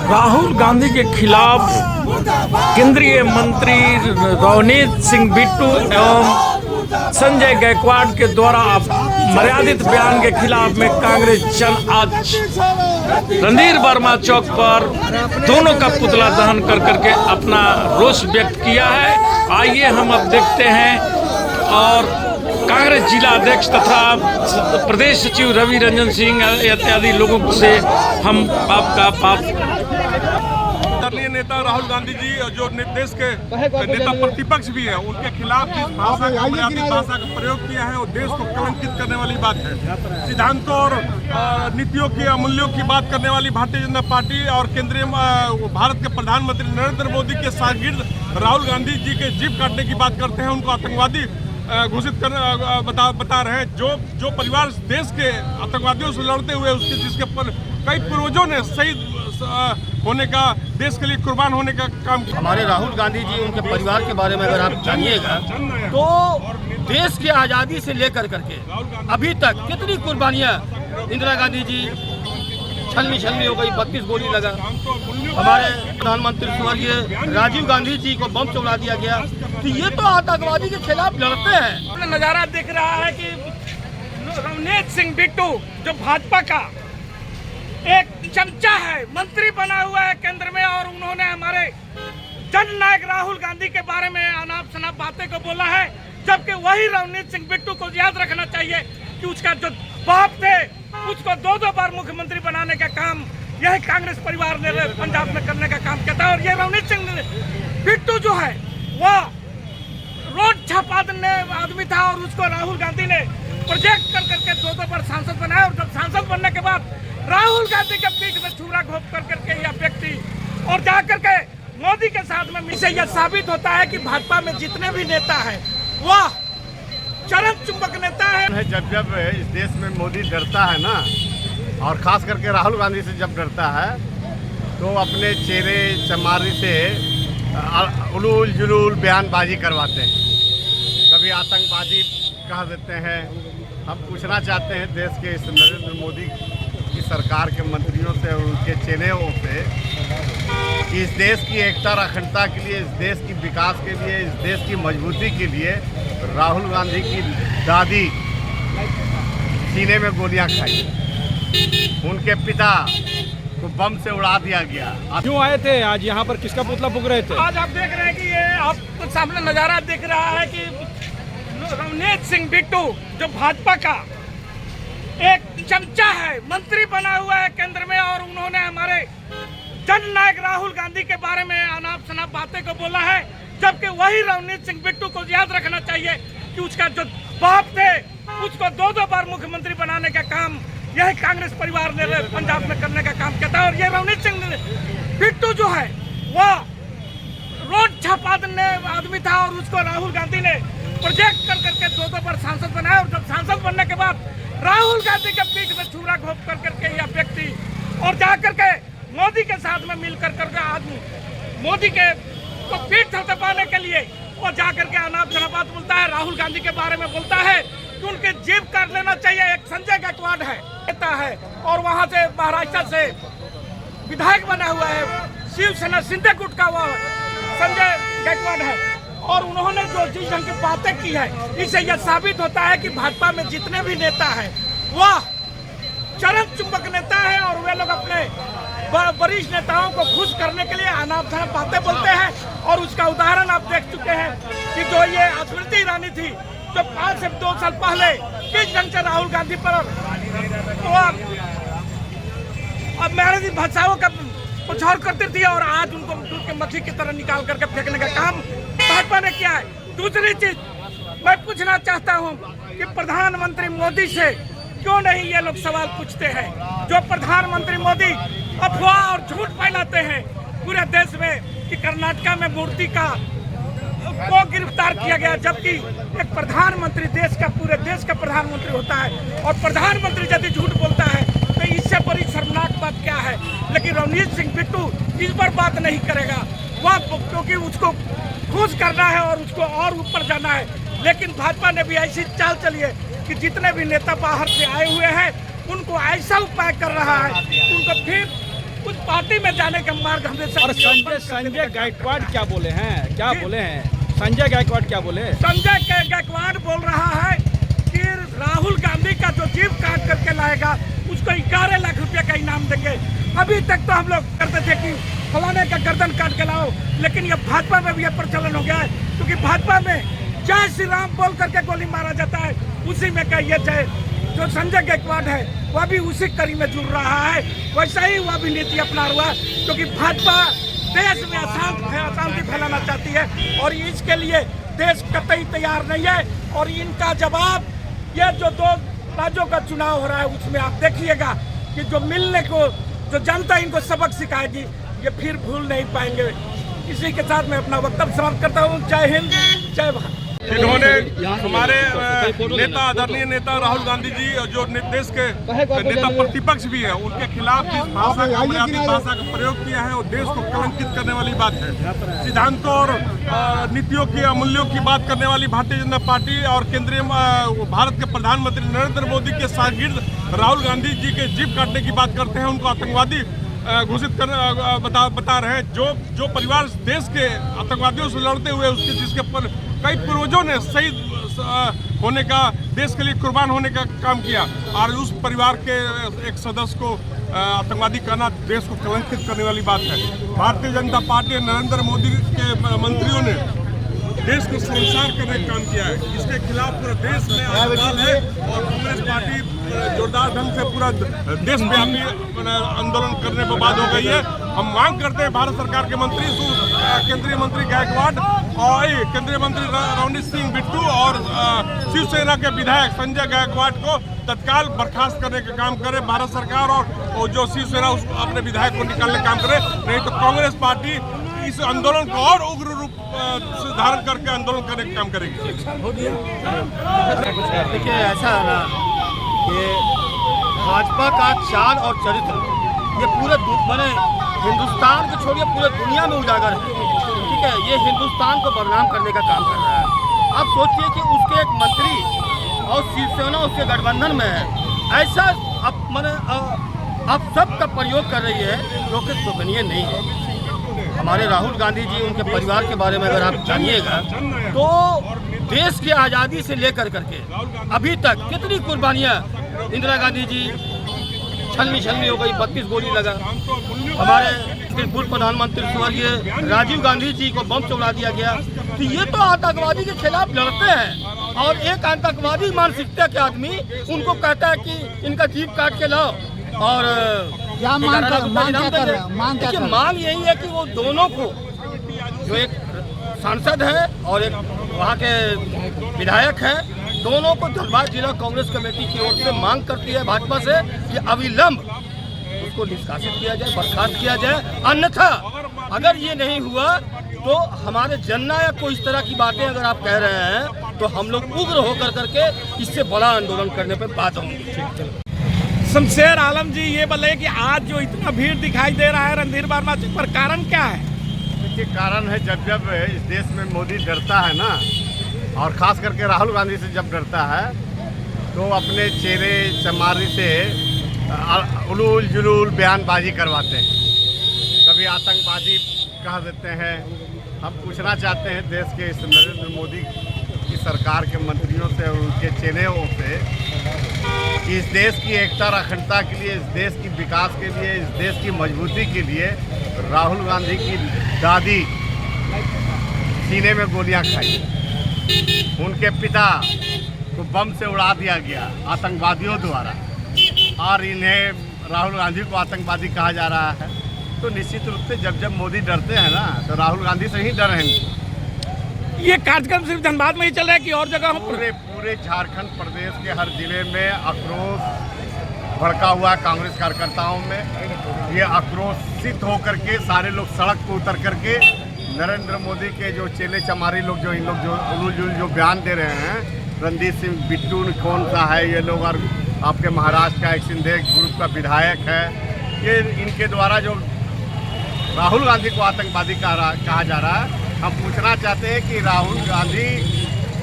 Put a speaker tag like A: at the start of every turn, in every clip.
A: राहुल गांधी के खिलाफ केंद्रीय मंत्री रवनीत सिंह बिट्टू एवं संजय गायकवाड़ के द्वारा मर्यादित बयान के खिलाफ में कांग्रेस जन आज रणधीर वर्मा चौक पर दोनों का पुतला दहन कर करके अपना रोष व्यक्त किया है। आइए हम अब देखते हैं और कांग्रेस जिला अध्यक्ष तथा प्रदेश सचिव रवि रंजन सिंह इत्यादि लोगों से हम आपका
B: नेता राहुल गांधी जी जो देश के नेता प्रतिपक्ष भी है, उनके खिलाफ जिस भाषा का मर्यादित भाषा का प्रयोग किया है वो देश को कलंकित करने वाली बात है। सिद्धांतों और नीतियों की मूल्यों की बात करने वाली भारतीय जनता पार्टी और केंद्रीय भारत के प्रधानमंत्री नरेंद्र मोदी के शागिर्द राहुल गांधी जी के जीभ काटने की बात करते हैं, उनको आतंकवादी घोषित कर बता रहे हैं। जो परिवार देश के आतंकवादियों से लड़ते हुए उसके जिसके पर कई पूर्वजों ने शहीद होने का, देश के लिए कुर्बान होने का काम किया।
C: हमारे राहुल गांधी जी, उनके परिवार के बारे में अगर आप जानिएगा तो देश की आज़ादी से लेकर करके अभी तक कितनी कुर्बानियां इंदिरा गांधी जी छलनी हो गई, 32 गोली लगा। हमारे प्रधानमंत्री स्वर्गीय राजीव गांधी जी को बम चला दिया गया। तो ये तो आतंकवादी के खिलाफ लड़ते हैं।
A: नजारा दिख रहा है कि रवनीत सिंह बिट्टू जो भाजपा का एक चमचा है, मंत्री बना हुआ है केंद्र में, और उन्होंने हमारे जननायक राहुल गांधी के बारे में अनाप शनाप बातें को बोला है, जबकि वही रवनीत सिंह बिट्टू को याद रखना चाहिए कि उसका जो बाप थे उसको 2 बार मुख्यमंत्री बनाने का काम यही कांग्रेस परिवार ने पंजाब में करने का काम किया था। और ये रवनीत सिंह बिट्टू जो है वह रोड छापा देने आदमी था, और उसको राहुल गांधी ने प्रोजेक्ट कर करके 2 बार सांसद बनाया। और जब सांसद बनने के बाद राहुल गांधी के पीठ में छुरा घोंप कर करके यह व्यक्ति और जाकर के मोदी के साथ में मिसे, यह साबित होता है कि भाजपा में जितने भी नेता हैं वह चरम चुंबक नेता है।
C: जब इस देश में मोदी डरता है ना, और खास करके राहुल गांधी से जब डरता है तो अपने चेहरे चमारी से उलूल जुलूल बयानबाजी करवाते हैं, कभी आतंकवादी कह देते हैं। हम पूछना चाहते हैं देश के इस नरेंद्र मोदी की सरकार के मंत्रियों से और उनके चेहरों से कि इस देश की एकता और अखंडता के लिए, इस देश की विकास के लिए, इस देश की मजबूती के लिए राहुल गांधी की दादी सीने में गोलियां खाई, उनके पिता को बम से उड़ा दिया गया।
B: क्यों आए थे आज यहाँ पर, किसका पुतला फूंक रहे थे?
A: आज आप देख रहे हैं कि ये आपको सामने नजारा दिख रहा है कि रवनीत सिंह बिट्टू जो भाजपा का एक चमचा है, मंत्री बना हुआ है केंद्र में, और उन्होंने हमारे जननायक राहुल गांधी के बारे में अनाप शनाप बातें को बोला है, जबकि वही रवनीत सिंह बिट्टू को याद रखना चाहिए कि उसका जो बाप थे उसको 2 बार मुख्यमंत्री बनाने का काम यही कांग्रेस परिवार ने पंजाब में करने का काम किया था। और ये रवनीत सिंह बिट्टू जो है वह रोड छापा देने आदमी था, और उसको राहुल गांधी ने प्रोजेक्ट कर करके 2 बार सांसद बनाया। और जब सांसद बनने के बाद राहुल गांधी के पीठ में छुरा घोंप कर करके यह व्यक्ति और जाकर के मोदी के साथ में मिलकर करके आदमी मोदी के तो पीठ थपथपाने के लिए वो जाकर के अनाप शनाप बात बोलता है, राहुल गांधी के बारे में बोलता है कि उनके जीभ काट लेना चाहिए। एक संजय गायकवाड़ है नेता है, और वहां से महाराष्ट्र से विधायक बना हुआ है, शिवसेना सिंधे गुट का वो संजय गायकवाड़ है, और उन्होंने जो जिस ढंग की बातें की है, इससे यह साबित होता है कि भाजपा में जितने भी नेता हैं वह चरम चुंबक नेता है, और वे लोग अपने वरिष्ठ नेताओं को खुश करने के लिए अनाप शनाप बातें बोलते हैं। और उसका उदाहरण आप देख चुके हैं कि जो ये स्मृति ईरानी थी जो 5 से 2 साल पहले किस ढंग से राहुल गांधी पर अब मैंने भाषाओं का उछाल करती थी, और आज उनको दूध के मछली की तरह निकाल करके फेंकने का काम भाजपा ने किया है। दूसरी चीज मैं पूछना चाहता हूं कि प्रधानमंत्री मोदी से क्यों नहीं ये लोग सवाल पूछते हैं। जो प्रधानमंत्री मोदी अफवाह और झूठ फैलाते हैं पूरे देश में कि कर्नाटका में मूर्ति का को गिरफ्तार किया गया, जबकि एक प्रधानमंत्री देश का, पूरे देश का प्रधानमंत्री होता है, और प्रधानमंत्री यदि झूठ बोलता है तो इससे बड़ी शर्मनाक बात क्या है। लेकिन रवनीत सिंह बिट्टू इस पर बात नहीं करेगा, वह क्योंकि उसको खुश करना है और उसको और ऊपर जाना है। लेकिन भाजपा ने भी ऐसी चाल चली है कि जितने भी नेता बाहर से आए हुए हैं उनको ऐसा उपाय कर रहा है, उनको फिर उस पार्टी में जाने का मार्ग हमेशा।
D: और संजय गायकवाड़ क्या बोले हैं, क्या बोले हैं संजय गायकवाड़ क्या बोले?
A: संजय गायकवाड़ बोल रहा है कि राहुल गांधी का जो जीप काट करके लाएगा उसको 11 लाख रुपए का इनाम देंगे। अभी तक तो हम लोग करते थे कि फलाने का गर्दन काट के लाओ, लेकिन ये भाजपा में भी ये प्रचलन हो गया है, क्योंकि भाजपा में जय श्री राम बोल करके गोली मारा जाता है। उसी में का ये जो संजय गायकवाड़ है वह भी उसी कड़ी में जुड़ रहा है। वैसा ही वह भी नीति अपना हुआ, क्योंकि भाजपा देश में अशांति फैलाना चाहती है और इसके लिए देश कतई तैयार नहीं है। और इनका जवाब ये जो 2 राज्यों का चुनाव हो रहा है उसमें आप देखिएगा कि जो मिलने को जो जनता इनको सबक सिखाएगी ये फिर भूल नहीं पाएंगे। इसी के साथ मैं अपना वक्तव्य समाप्त करता हूँ। जय हिंद, जय भारत।
B: जिन्होंने हमारे नेता आदरणीय नेता राहुल गांधी जी जो देश के नेता प्रतिपक्ष भी है उनके खिलाफ जिस भाषा का बुनियादी भाषा का प्रयोग किया है वो देश को कलंकित करने वाली बात है। सिद्धांतों और नीतियों की अमूल्यों की बात करने वाली भारतीय जनता पार्टी और केंद्रीय भारत के प्रधानमंत्री नरेंद्र मोदी के शागिर्द राहुल गांधी जी के जीप काटने की बात करते हैं, उनको आतंकवादी घोषित कर बता रहे हैं। जो परिवार देश के आतंकवादियों से लड़ते हुए उसके जिसके पर कई पूर्वजों ने शहीद होने का, देश के लिए कुर्बान होने का काम किया और उस परिवार के एक सदस्य को आतंकवादी कहना देश को कलंकित करने वाली बात है। भारतीय जनता पार्टी नरेंद्र मोदी के मंत्रियों ने देश को शर्मसार करने का काम किया है। इसके खिलाफ पूरा देश में आंदोलन है और कांग्रेस पार्टी जोरदार ढंग से पूरा देशव्यापी आंदोलन करने पर बात हो गई है। हम मांग करते हैं भारत सरकार के मंत्री केंद्रीय मंत्री गायकवाड़ और केंद्रीय मंत्री रणजीत सिंह बिट्टू और शिवसेना के विधायक संजय गायकवाड़ को तत्काल बर्खास्त करने का काम करे भारत सरकार और जो शिवसेना अपने विधायक को निकालने का काम करे, नहीं तो कांग्रेस पार्टी इस आंदोलन को और उग्र रूप से धारण करके आंदोलन करने का काम करेगी।
C: देखिए ऐसा है ना कि भाजपा का चाल और चरित्र ये पूरे मैंने हिंदुस्तान को छोड़िए पूरे दुनिया में उजागर है। ठीक है, ये हिंदुस्तान को बदनाम करने का काम कर रहा है। आप सोचिए कि उसके एक मंत्री और शिवसेना उसके गठबंधन में है, ऐसा अब सब का प्रयोग कर रही है जो कि शोभनीय नहीं है। हमारे राहुल गांधी जी उनके परिवार के बारे में अगर आप जानिएगा तो देश की आज़ादी से लेकर करके अभी तक कितनी कुर्बानियाँ, इंदिरा गांधी जी छलनी हो गई, 32 गोली लगा। हमारे पूर्व प्रधानमंत्री स्वर्गीय राजीव गांधी जी को बम से उड़ा दिया गया। तो ये तो आतंकवादी के खिलाफ लड़ते हैं और एक आतंकवादी मानसिकता के आदमी उनको कहता है कि इनका जीप काट के लाओ और
E: क्या
C: मांग यही है कि वो दोनों को, जो एक सांसद है और एक वहाँ के विधायक है, दोनों को धनबाद जिला कांग्रेस कमेटी की ओर से मांग करती है भाजपा से कि अविलंब उसको निष्कासित किया जाए, बर्खास्त किया जाए। अन्यथा अगर ये नहीं हुआ तो हमारे जनना या कोई इस तरह की बातें अगर आप कह रहे हैं तो हम लोग उग्र होकर करके इससे बड़ा आंदोलन करने पर बात होंगी।
A: शमशेर आलम जी ये बोले कि आज जो इतना भीड़ दिखाई दे रहा है रणधीर वर्मा चौक पर, कारण क्या है?
C: देखिए कारण है जब इस देश में मोदी डरता है ना, और ख़ास करके राहुल गांधी से जब डरता है तो अपने चेहरे चमारी से उलूल जुलूल बयानबाजी करवाते हैं, कभी आतंकवादी कह देते हैं। हम पूछना चाहते हैं देश के इस नरेंद्र मोदी की सरकार के मंत्रियों से और उनके चेहरों से कि इस देश की एकता और अखंडता के लिए, इस देश की विकास के लिए, इस देश की मजबूती के लिए राहुल गांधी की दादी सीने में गोलियां खाई, उनके पिता को बम से उड़ा दिया गया आतंकवादियों द्वारा, और इन्हें राहुल गांधी को आतंकवादी कहा जा रहा है। तो निश्चित रूप से जब मोदी डरते हैं ना तो राहुल गांधी से ही डरेंगे।
A: ये कार्यक्रम सिर्फ धनबाद में ही चल रहा है कि और जगह?
C: पूरे झारखंड प्रदेश के हर जिले में आक्रोश भड़का हुआ है कांग्रेस कार्यकर्ताओं में। ये आक्रोशित होकर के सारे लोग सड़क पर उतर करके नरेंद्र मोदी के जो चेले चमारी लोग जो इन लोग जो उलूल जो बयान दे रहे हैं, रणजीत सिंह बिट्टू कौन सा है ये लोग, और आपके महाराष्ट्र का एक सिंधे ग्रुप का विधायक है, ये इनके द्वारा जो राहुल गांधी को आतंकवादी कहा जा रहा है। हम पूछना चाहते हैं कि राहुल गांधी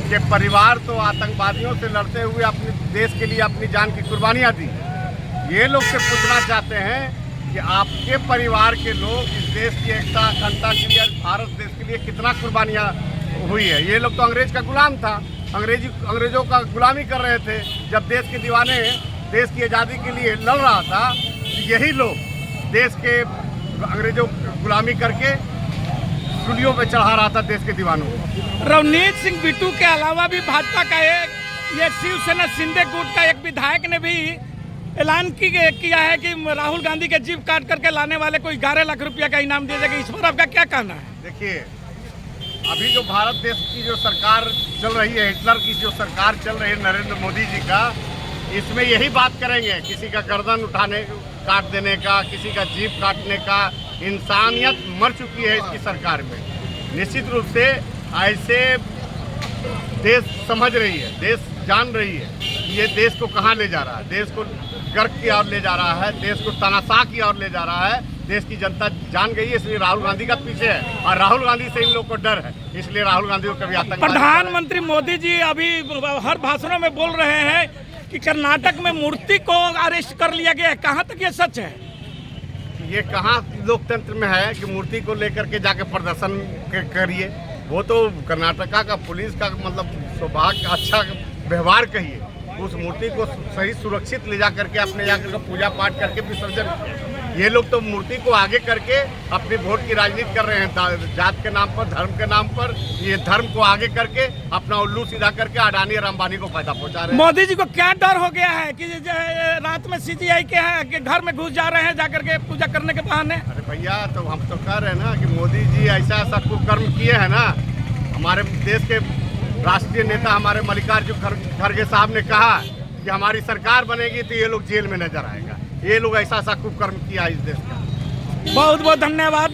C: के परिवार तो आतंकवादियों से लड़ते हुए अपने देश के लिए अपनी जान की कुर्बानियाँ दी। ये लोग से पूछना चाहते हैं कि आपके परिवार के लोग इस देश की एकता अखंडता के लिए, भारत देश के लिए कितना कुर्बानियाँ हुई है। ये लोग तो अंग्रेज का गुलाम था, अंग्रेजों का गुलामी कर रहे थे। जब देश के दीवाने देश की आज़ादी के लिए लड़ रहा था, यही लोग देश के अंग्रेजों गुलामी करके सूलियों पे चढ़ा रहा था देश के दीवानों को।
A: रवनीत सिंह बिट्टू के अलावा भी भाजपा का ये शिवसेना शिंदे गुट का एक विधायक ने भी ऐलान किया है कि राहुल गांधी के जीप काट करके लाने वाले को 11 लाख रुपया का इनाम दिया जाएगा। इस पर आपका क्या कहना है?
C: देखिए, अभी जो भारत देश की जो सरकार चल रही है, हिटलर की जो सरकार चल रही है नरेंद्र मोदी जी का, इसमें यही बात करेंगे, किसी का गर्दन काट देने का, किसी का जीप काटने का। इंसानियत मर चुकी है इसकी सरकार में। निश्चित रूप से ऐसे देश समझ रही है, देश जान रही है कि ये देश को कहाँ ले जा रहा है, देश को गर्क की ओर ले जा रहा है, देश को तानाशाह की ओर ले जा रहा है। देश की जनता जान गई है, इसलिए राहुल गांधी का पीछे है और राहुल गांधी से इन लोग को डर है, इसलिए राहुल गांधी को कभी आतंकवादी।
A: प्रधानमंत्री मोदी जी अभी हर भाषणों में बोल रहे हैं कि कर्नाटक में मूर्ति को अरेस्ट कर लिया गया है। कहाँ तक ये सच है?
C: ये कहाँ लोकतंत्र में है कि मूर्ति को लेकर के जाके प्रदर्शन करिए। वो तो कर्नाटका का पुलिस का मतलब सौभाग्य, अच्छा व्यवहार कहिए। उस मूर्ति को सही सुरक्षित ले जा करके अपने जाकर पूजा पाठ करके विसर्जन किए। ये लोग तो मूर्ति को आगे करके अपने वोट की राजनीति कर रहे हैं, जात के नाम पर, धर्म के नाम पर। ये धर्म को आगे करके अपना उल्लू सीधा करके अडानी और अंबानी को फायदा पहुंचा रहे हैं।
A: मोदी जी को क्या डर हो गया है कि रात में सीजीआई के घर में घुस जा रहे हैं जाकर के पूजा करने के बहाने?
C: अरे भैया, तो हम तो कह रहे हैं ना कि मोदी जी ऐसा ऐसा कुकर्म किए हैं ना। हमारे देश के राष्ट्रीय नेता हमारे मल्लिकार्जुन खड़गे साहब ने कहा कि हमारी सरकार बनेगी तो ये लोग जेल में नजर आएगा। ये लोग ऐसा ऐसा कुकर्म किया इस देश का।
A: बहुत बहुत धन्यवाद।